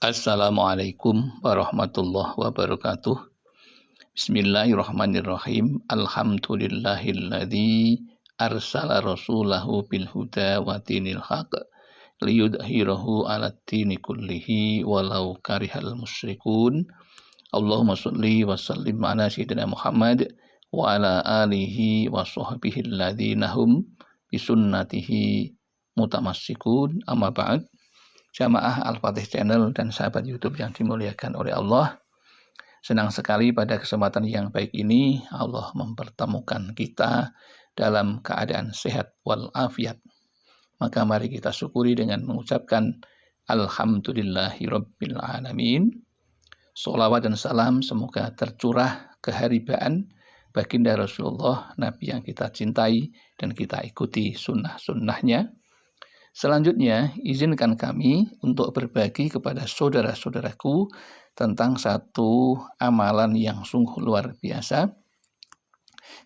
Assalamualaikum warahmatullahi wabarakatuh. Bismillahirrahmanirrahim. Alhamdulillahilladzi arsala rasulahu bil huda wa dinil haq liyudhhirahu 'alad dini kullihi walau karihal musyrikun. Allahumma shalli wa sallim ala sayyidina Muhammad wa ala alihi wa sahbihi alladzina hum bisunnatihi mutamassikun. Amma ba'd. Jamaah Al-Fatih Channel dan sahabat YouTube yang dimuliakan oleh Allah. Senang sekali pada kesempatan yang baik ini Allah mempertemukan kita dalam keadaan sehat walafiat. Maka mari kita syukuri dengan mengucapkan Alhamdulillahirabbil alamin. Sholawat dan salam semoga tercurah keharibaan baginda Rasulullah, Nabi yang kita cintai dan kita ikuti sunnah-sunnahnya. Selanjutnya, izinkan kami untuk berbagi kepada saudara-saudaraku tentang satu amalan yang sungguh luar biasa.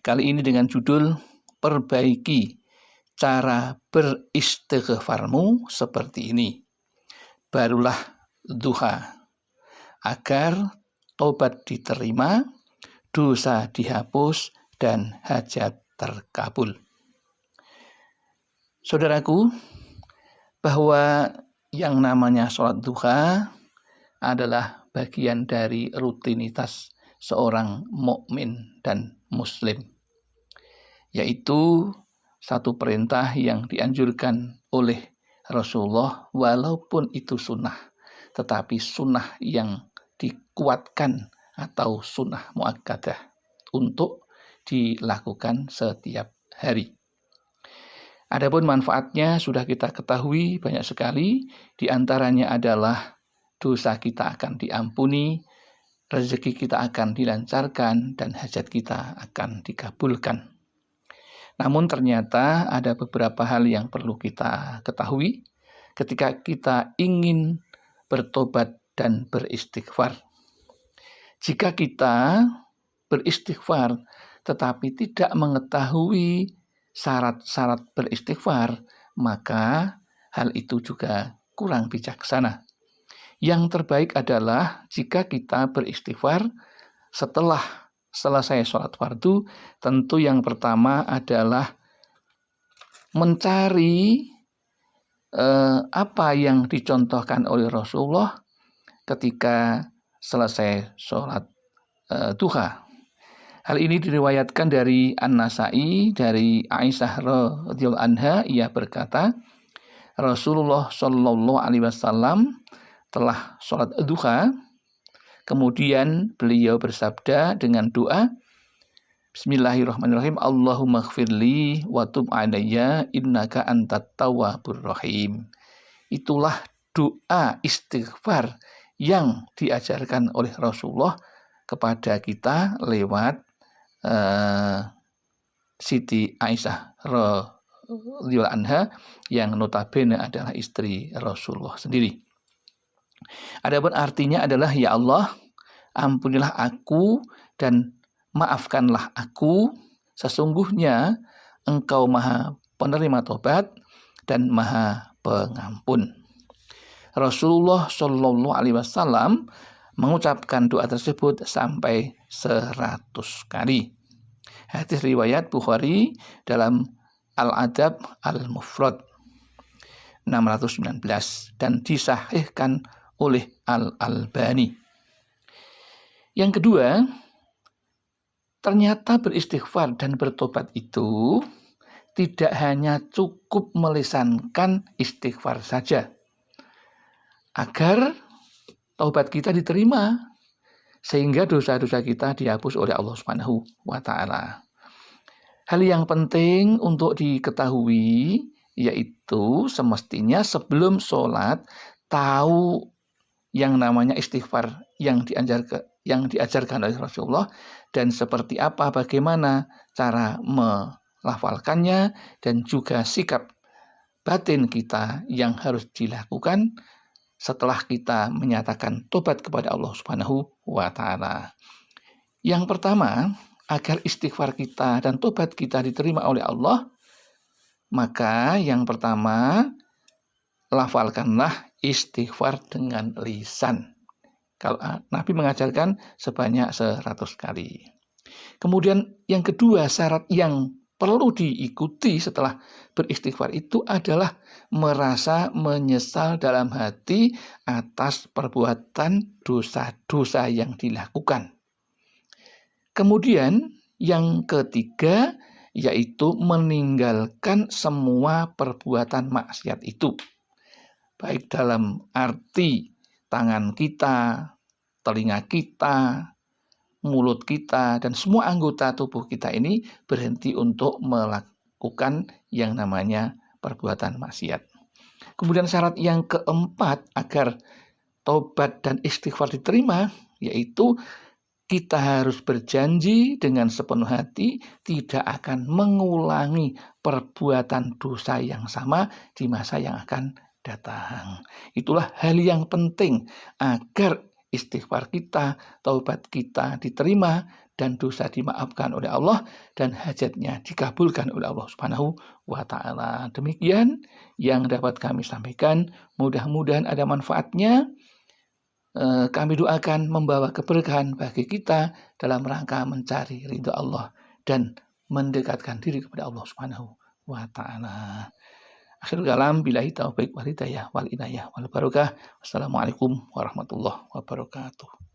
Kali ini dengan judul Perbaiki cara beristighfarmu seperti ini. Barulah duha, agar tobat diterima, dosa dihapus, dan hajat terkabul. Saudaraku, bahwa yang namanya sholat duha adalah bagian dari rutinitas seorang mukmin dan muslim, yaitu satu perintah yang dianjurkan oleh Rasulullah, walaupun itu sunnah, tetapi sunnah yang dikuatkan atau sunnah muakkadah untuk dilakukan setiap hari. Adapun manfaatnya sudah kita ketahui banyak sekali, di antaranya adalah dosa kita akan diampuni, rezeki kita akan dilancarkan, dan hajat kita akan dikabulkan. Namun ternyata ada beberapa hal yang perlu kita ketahui ketika kita ingin bertobat dan beristighfar. Jika kita beristighfar tetapi tidak mengetahui syarat-syarat beristighfar, maka hal itu juga kurang bijaksana. Yang terbaik adalah jika kita beristighfar setelah selesai sholat fardu, tentu yang pertama adalah mencari apa yang dicontohkan oleh Rasulullah ketika selesai sholat duha. Hal ini diriwayatkan dari An-Nasa'i, dari Aisyah radhiyallahu anha, ia berkata, Rasulullah shallallahu alaihi wasallam telah sholat duha, kemudian beliau bersabda dengan doa, Bismillahirrahmanirrahim, Allahumma ighfirli wa tub alayya innaka antat tawwabur rahim. Itulah doa istighfar yang diajarkan oleh Rasulullah kepada kita lewat Siti Aisyah radhiyallahu anha yang notabene adalah istri Rasulullah sendiri. Adapun artinya adalah, ya Allah, ampunilah aku dan maafkanlah aku, sesungguhnya Engkau Maha Penerima Tobat dan Maha Pengampun. Rasulullah Shallallahu Alaihi Wasallam mengucapkan doa tersebut sampai 100 kali. Hadis riwayat Bukhari dalam Al-Adab Al-Mufrad 619 dan disahihkan oleh Al-Albani. Yang kedua, ternyata beristighfar dan bertobat itu tidak hanya cukup melisankan istighfar saja agar taubat kita diterima, sehingga dosa-dosa kita dihapus oleh Allah Subhanahu wa Ta'ala. Hal yang penting untuk diketahui yaitu semestinya sebelum sholat tahu yang namanya istighfar yang diajarkan oleh Rasulullah dan seperti apa, bagaimana cara melafalkannya, dan juga sikap batin kita yang harus dilakukan setelah kita menyatakan tobat kepada Allah Subhanahu wa Ta'ala. Yang pertama, agar istighfar kita dan tobat kita diterima oleh Allah, maka yang pertama, lafalkanlah istighfar dengan lisan. Kalau Nabi mengajarkan sebanyak 100 kali. Kemudian yang kedua, syarat yang perlu diikuti setelah beristighfar itu adalah merasa menyesal dalam hati atas perbuatan dosa-dosa yang dilakukan. Kemudian yang ketiga yaitu meninggalkan semua perbuatan maksiat itu. Baik dalam arti tangan kita, telinga kita, mulut kita, dan semua anggota tubuh kita ini berhenti untuk melakukan yang namanya perbuatan maksiat. Kemudian syarat yang keempat agar taubat dan istighfar diterima, yaitu kita harus berjanji dengan sepenuh hati tidak akan mengulangi perbuatan dosa yang sama di masa yang akan datang. Itulah hal yang penting agar istighfar kita, taubat kita diterima, dan dosa dimaafkan oleh Allah, dan hajatnya dikabulkan oleh Allah Subhanahu wa Ta'ala. Demikian yang dapat kami sampaikan. Mudah-mudahan ada manfaatnya. Kami doakan membawa keberkahan bagi kita dalam rangka mencari ridha Allah dan mendekatkan diri kepada Allah Subhanahu wa Ta'ala. Akhirul kalam, billahi taufiq wal hidayah wal inayah wal barakah. Wassalamualaikum warahmatullahi wabarakatuh.